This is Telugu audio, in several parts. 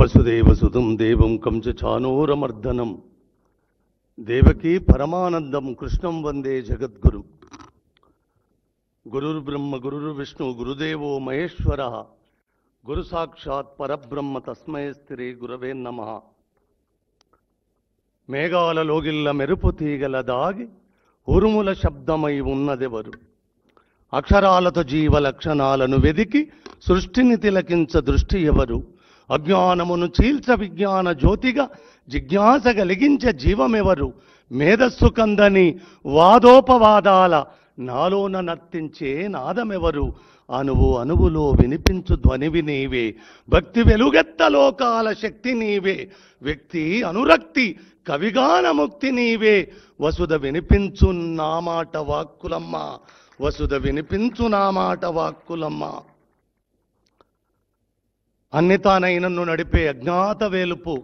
వసుదేవసుతం దేవం కంసచానూరమర్దనం దేవకీ పరమానందం కృష్ణం వందే జగద్గురు. గురుర్బ్రహ్మ గురుర్విష్ణు గురుదేవో మహేశ్వర గురు సాక్షాత్ పరబ్రహ్మ తస్మై శ్రీ గురవే నమః. మేఘాలలోగిల్ల మెరుపు తీగల దాగి ఉరుముల శబ్దమై ఉన్నదెవరు? అక్షరాలతో జీవ లక్షణాలను వెదికి సృష్టిని తిలకించ దృష్టి ఎవరు? అజ్ఞానమును చీల్చ విజ్ఞాన జ్యోతిగా జిజ్ఞాస కలిగించే జీవమెవరు? మేధస్సు కందని వాదోపవాదాల నాలోన నర్తించే నాదమెవరు? అణువు అణువులో వినిపించు ధ్వనివి నీవే, భక్తి వెలుగెత్త లోకాల శక్తి నీవే, వ్యక్తి అనురక్తి కవిగాన ముక్తి నీవే. వసుధ వినిపించు నా మాట వాక్కులమ్మ, వసుధ వినిపించు నా మాట వాక్కులమ్మ. అన్ని తానై నన్ను నడిపే అజ్ఞాత వేలుపు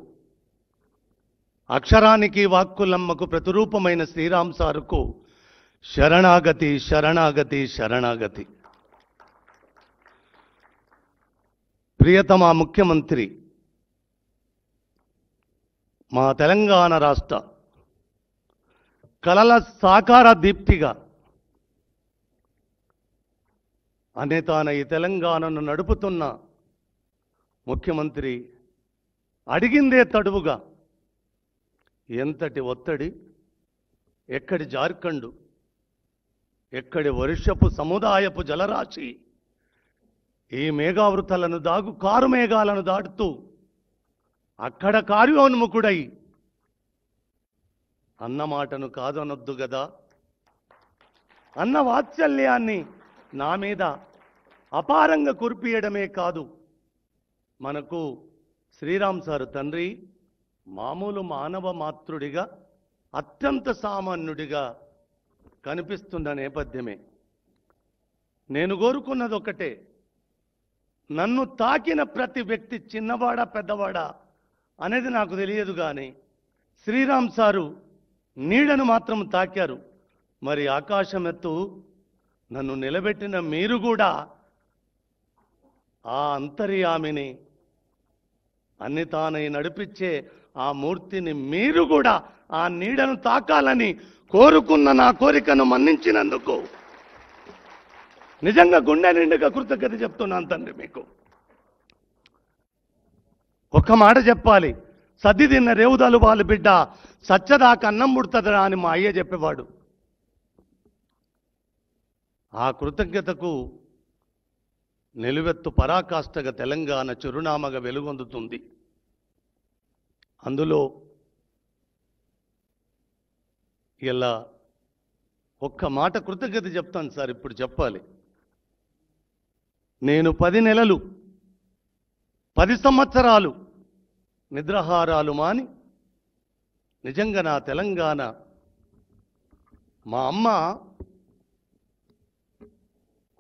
అక్షరానికి వాక్కులమ్మకు ప్రతిరూపమైన శ్రీరామ్ సారుకు శరణాగతి శరణాగతి శరణాగతి. ప్రియతమ ముఖ్యమంత్రి, మా తెలంగాణ రాష్ట్ర కలల సాకార దీప్తిగా అనే తాన ఈ తెలంగాణను నడుపుతున్న ముఖ్యమంత్రి అడిగిందే తడువుగా ఎంతటి ఒత్తిడి, ఎక్కడి జార్ఖండ్, ఎక్కడి వర్షపు సముదాయపు జలరాశి ఈ మేఘావృతలను కారు మేఘాలను దాటుతూ అక్కడ కార్యోన్ముఖుడై అన్న మాటను కాదనొద్దు గదా, అన్న వాత్సల్యాన్ని నా మీద అపారంగా కురిపియడమే కాదు, మనకు శ్రీరామ్ సారు తండ్రి మామూలు మానవ మాతృడిగా అత్యంత సామాన్యుడిగా కనిపిస్తున్న నేపథ్యమే. నేను కోరుకున్నది ఒకటే, నన్ను తాకిన ప్రతి వ్యక్తి చిన్నవాడా పెద్దవాడా అనేది నాకు తెలియదు, కానీ శ్రీరామ్ సారు నీడను మాత్రం తాకారు. మరి ఆకాశమెత్తు నన్ను నిలబెట్టిన మీరు కూడా ఆ అంతర్యామిని, అన్ని తానై నడిపించే ఆ మూర్తిని మీరు కూడా ఆ నీడను తాకాలని కోరుకున్న నా కోరికను మన్నించినందుకు నిజంగా గుండె నిండుగా కృతజ్ఞత చెప్తున్నాను తండ్రి. మీకు ఒక్క మాట చెప్పాలి, సద్ది తిన్న రేవుదాలు వాళ్ళ బిడ్డ సచ్చదాకా అన్నం పుడుతుందిరా అని మా అయ్య చెప్పేవాడు. ఆ కృతజ్ఞతకు నిలువెత్తు పరాకాష్ఠగా తెలంగాణ చిరునామగా వెలుగొందుతుంది. అందులో ఇలా ఒక్క మాట కృతజ్ఞత చెప్తాను సార్, ఇప్పుడు చెప్పాలి. నేను 10 నెలలు 10 సంవత్సరాలు నిద్రాహారాలు మాని నిజంగా నా తెలంగాణ, మా అమ్మ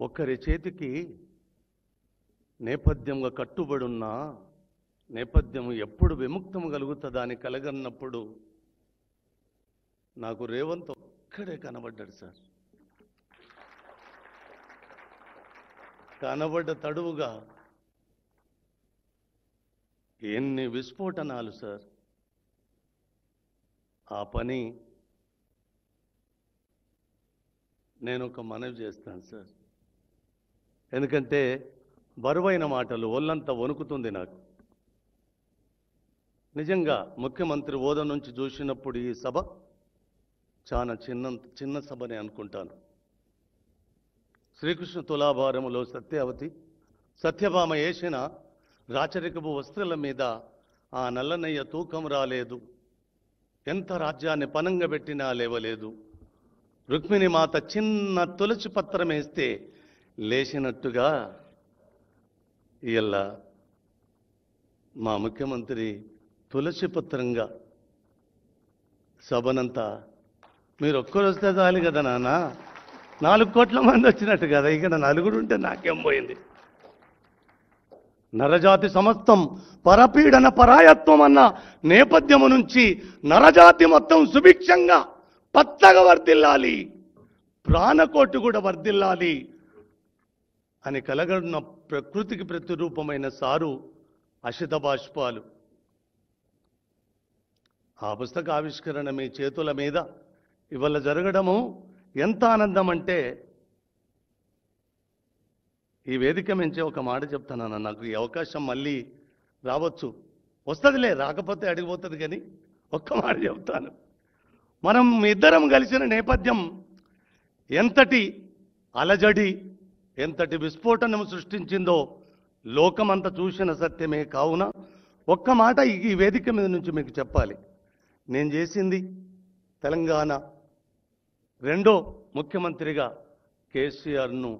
ఒకరి చేతికి నేపథ్యంగా కట్టుబడున్న నేపథ్యం ఎప్పుడు విముక్తము కలుగుతుందా అని కలగన్నప్పుడు నాకు రేవంత్ ఒక్కడే కనబడ్డాడు సార్. కనబడ్డ తడువుగా ఎన్ని విస్ఫోటనాలు సార్. ఆ పని నేను ఒక మనవి చేస్తాను సార్, ఎందుకంటే బరువైన మాటలు, ఒళ్ళంతా వణుకుతుంది నాకు. నిజంగా ముఖ్యమంత్రి హోదా నుంచి చూసినప్పుడు ఈ సభ చాలా చిన్న సభనే అనుకుంటాను. శ్రీకృష్ణ తులాభారములో సత్యభామ వేసిన రాచరికపు వస్త్రాల మీద ఆ నల్లనయ్య తూకం రాలేదు, ఎంత రాజ్యాన్ని పనంగా పెట్టినా లేవలేదు. రుక్మిణి మాత చిన్న తులసి పత్రం వేస్తే లేచినట్టుగా ఇలా మా ముఖ్యమంత్రి తులసి పత్రంగా సభనంతా మీరు ఒక్కరు వస్తే చాలు కదా నాన్న, 4 కోట్ల మంది వచ్చినట్టు కదా, ఇక్కడ 4 ఉంటే నాకేం పోయింది. నరజాతి సమస్తం పరపీడన పరాయత్వం అన్న నేపథ్యము నుంచి నరజాతి మొత్తం సుభిక్షంగా పచ్చగా వర్ధిల్లాలి, ప్రాణకోటి కూడా వర్ధిల్లాలి అని కలగడున్న ప్రకృతికి ప్రతిరూపమైన సారు అశిత బాష్పాలు. ఆ పుస్తక ఆవిష్కరణ మీ చేతుల మీద ఇవాళ జరగడము ఎంత ఆనందం అంటే, ఈ వేదిక మించి ఒక మాట చెప్తానన్న, నాకు ఈ అవకాశం మళ్ళీ రావచ్చు, వస్తుందిలే, రాకపోతే అడిగిపోతుంది, కానీ ఒక్క మాట చెప్తాను. మనం ఇద్దరం కలిసిన నేపథ్యం ఎంతటి అలజడి, ఎంతటి విస్ఫోటనం సృష్టించిందో లోకమంతా చూసిన సత్యమే. కావున ఒక్క మాట ఈ వేదిక మీద నుంచి మీకు చెప్పాలి. నేను చేసింది తెలంగాణ రెండో ముఖ్యమంత్రిగా కేసీఆర్ను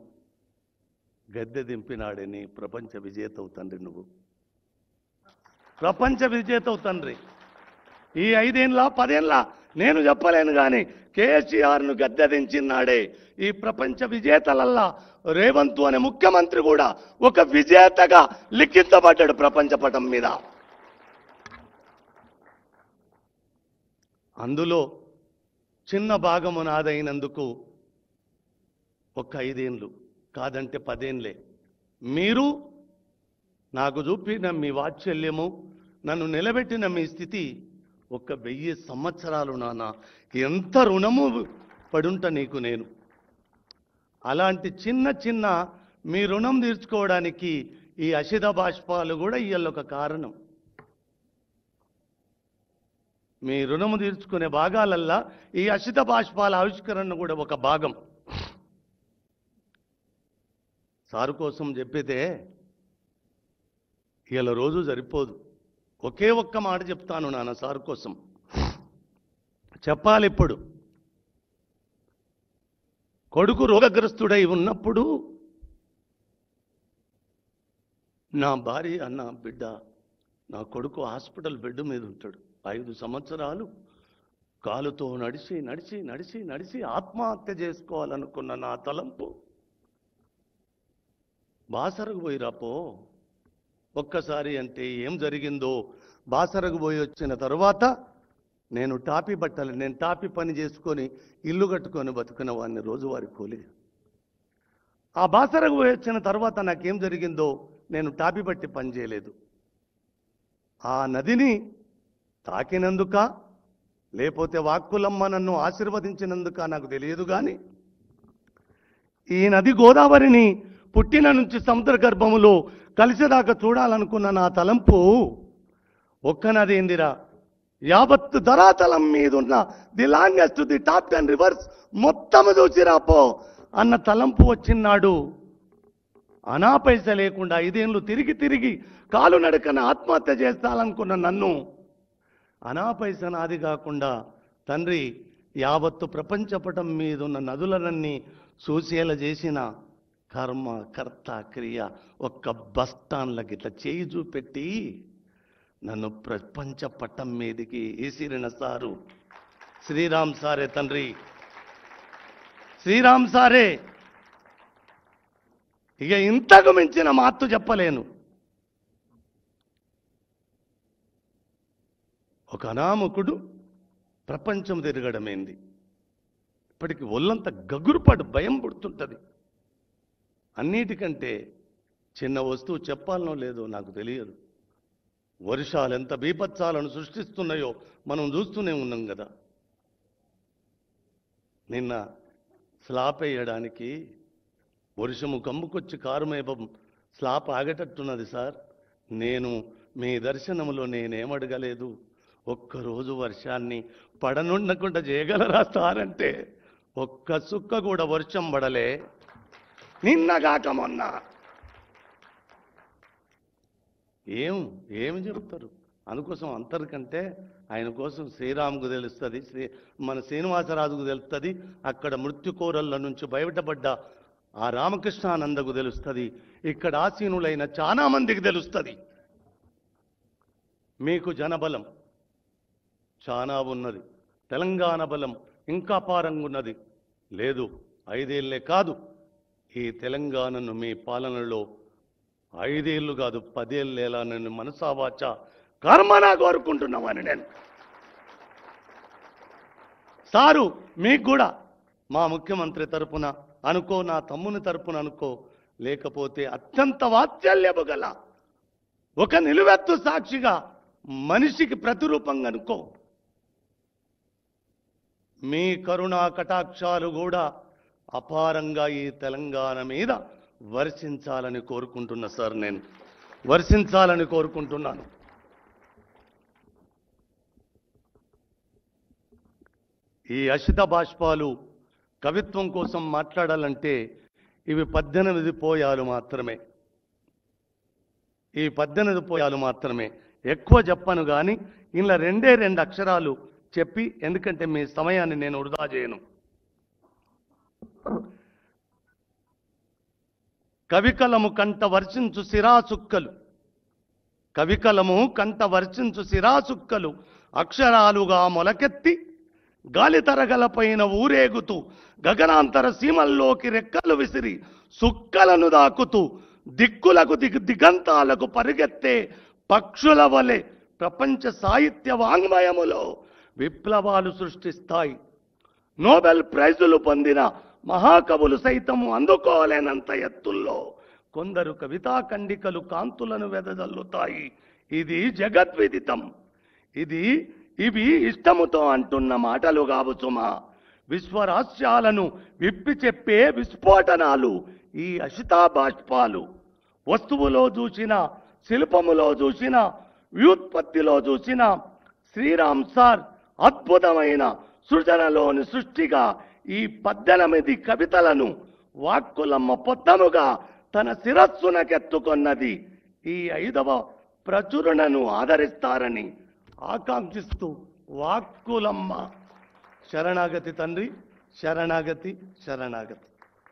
గద్దె దింపినాడని ప్రపంచ విజేతవు తండ్రి. నువ్వు ప్రపంచ విజేతవు తండ్రి. ఈ 5 ఏళ్ళ 10 ఏళ్ళ నేను చెప్పలేను, కానీ కేసీఆర్ను గద్దె దించినాడే ఈ ప్రపంచ విజేతలల్లా రేవంత్ అనే ముఖ్యమంత్రి కూడా ఒక విజేతగా లిఖించబడ్డాడు ప్రపంచ పటం మీద. అందులో చిన్న భాగము నాదైనందుకు ఒక 5 ఏళ్ళు కాదంటే 10 ఏళ్ళే. మీరు నాకు చూపిన మీ వాత్సల్యము, నన్ను నిలబెట్టిన మీ స్థితి ఒక 1000 సంవత్సరాలు నాన్న, ఎంత రుణము పడుంట నీకు నేను. అలాంటి చిన్న చిన్న మీ రుణం తీర్చుకోవడానికి ఈ అశిత బాష్పాలు కూడా ఇవాళ ఒక కారణం. మీ రుణము తీర్చుకునే భాగాలల్లా ఈ అశిత బాష్పాల ఆవిష్కరణ కూడా ఒక భాగం. సారు కోసం చెప్పితే ఇవాళ రోజు సరిపోదు. ఒకే ఒక్క మాట చెప్తాను నాన్న సారు కోసం చెప్పాలి. ఇప్పుడు కొడుకు రోగగ్రస్తుడై ఉన్నప్పుడు నా భార్య అన్న, బిడ్డ, నా కొడుకు హాస్పిటల్ బెడ్ మీద ఉంటాడు, 5 సంవత్సరాలు కాలుతో నడిచి నడిచి నడిచి నడిచి ఆత్మహత్య చేసుకోవాలనుకున్న నా తలంపు, బాసరకు పోయిరాపో ఒక్కసారి అంటే ఏం జరిగిందో. బాసరకు పోయి వచ్చిన తర్వాత నేను టాపీ పని చేసుకొని ఇల్లు కట్టుకొని బతుకున్న వాడిని, రోజువారి కూలి. ఆ బాసరకు పోయి వచ్చిన తర్వాత నాకేం జరిగిందో, నేను టాపీ బట్టి పని చేయలేదు. ఆ నదిని తాకినందుక లేకపోతే వాక్కులమ్మ నన్ను ఆశీర్వదించినందుక నాకు తెలియదు, కానీ ఈ నది గోదావరిని పుట్టిన నుంచి సముద్ర గర్భములో కలిసేదాకా చూడాలనుకున్న నా తలంపు ఒక్క నది ఏందిరా, యావత్తు ధరాతలం మీద ఉన్న the longest, the top 10 reverse మొత్తము చూసిరాపో అన్న తలంపు వచ్చినాడు. అనా పైస లేకుండా 5 ఏళ్ళు తిరిగి తిరిగి కాలు నడకన ఆత్మహత్య చేస్తాలనుకున్న నన్ను, అనా పైస నాది కాకుండా తండ్రి యావత్తు ప్రపంచపటం మీద ఉన్న నదులనన్నీ చూసేలా చేసిన కర్మ కర్త క్రియ ఒక్క బస్టాండ్లకి ఇట్లా చేయి చూపెట్టి నన్ను ప్రపంచ పట్టం మీదికి ఈసిరిన సారు శ్రీరామ్ సారే తండ్రి, శ్రీరామ్ సారే. ఇక ఇంతకు మించిన మాత్తు చెప్పలేను. ఒక అనామకుడు ప్రపంచం తిరగడమేంది, ఇప్పటికి ఒళ్ళంతా గగురుపాటు భయం పుడుతుంటుంది. అన్నిటికంటే చిన్న వస్తువు చెప్పాలనో లేదో నాకు తెలియదు. వర్షాలు ఎంత బీభత్సాలను సృష్టిస్తున్నాయో మనం చూస్తూనే ఉన్నాం కదా. నిన్న స్లాబ్ వేయడానికి వర్షము కమ్ముకొచ్చి కారుమేపం స్లాబ్ ఆగేటట్టున్నది సార్. నేను మీ దర్శనంలో నేనేమడగలేదు, ఒక్కరోజు వర్షాన్ని పడనుండకుండా చేయగలరా సార్ అంటే ఒక్క సుక్క కూడా వర్షం పడలే నిన్నగాక మొన్న. ఏమి చెప్తారు? అందుకోసం అంతరికంటే ఆయన కోసం శ్రీరాముకు తెలుస్తుంది, మన శ్రీనివాసరాజుకు తెలుస్తుంది, అక్కడ మృత్యుకోరళ్ళ నుంచి బయటపడ్డ ఆ రామకృష్ణానందకు తెలుస్తుంది, ఇక్కడ ఆసీనులైన చాలా మందికి తెలుస్తుంది. మీకు జనబలం చాలా ఉన్నది, తెలంగాణ బలం ఇంకా పారంగున్నది. లేదు 5 ఏళ్లే కాదు, ఈ తెలంగాణను మీ పాలనలో 5 ఏళ్ళు కాదు 10 ఏళ్ళేలా నేను మనసావాచ కర్మనా కోరుకుంటున్నామని నేను. సారు మీకు కూడా మా ముఖ్యమంత్రి తరపున అనుకో, నా తమ్ముని తరపున అనుకో, లేకపోతే అత్యంత వాత్సల్యము గల ఒక నిలువెత్తు సాక్షిగా మనిషికి ప్రతిరూపంగా అనుకో. మీ కరుణా కటాక్షాలు కూడా అపారంగా ఈ తెలంగాణ మీద వర్షించాలని కోరుకుంటున్నా సార్. నేను వర్షించాలని కోరుకుంటున్నాను. ఈ అశిత బాష్పాలు కవిత్వం కోసం మాట్లాడాలంటే ఇవి 18 పోయాలు మాత్రమే. ఈ 18 పోయాలు మాత్రమే, ఎక్కువ చెప్పను కానీ ఇలా 2 అక్షరాలు చెప్పి, ఎందుకంటే మీ సమయాన్ని నేను వృధా చేయను. కవికలము కంట వర్షించు సిరాసుక్కలు, కవికలము కంట వర్షించు సిరాసుక్కలు అక్షరాలుగా మొలకెత్తి గాలి తరగలపైన ఊరేగుతూ గగనాంతర సీమల్లోకి రెక్కలు విసిరి సుక్కలను దాకుతూ దిక్కులకు దిగంతాలకు పరిగెత్తే పక్షుల వలె ప్రపంచ సాహిత్య వాంగ్మయములో విప్లవాలు సృష్టిస్తాయి. నోబెల్ ప్రైజులు పొందిన మహాకవులు సైతము అందుకోలేనంత ఎత్తుల్లో కొందరు కవితా ఖండికలు కాంతులను వెదజల్లుతాయి. ఇది జగద్విదితం. ఇవి ఇష్టముతో అంటున్న మాటలు కావు సుమా. విశ్వరాస్యాలను విప్పి చెప్పే విస్ఫోటనాలు ఈ అశితా బాష్పాలు. వస్తువులో చూసిన, శిల్పములో చూసిన, వ్యుత్పత్తిలో చూసిన శ్రీరామ్ సార్ అద్భుతమైన సృజనలోని సృష్టిగా ఈ 18 కవితలను వాక్కులమ్మ పొత్తముగా తన శిరస్సునకెత్తుకొన్నది. ఈ 5వ ప్రచురణను ఆదరిస్తారని ఆకాంక్షిస్తూ వాక్కులమ్మ. శరణాగతి తండ్రి, శరణాగతి, శరణాగతి.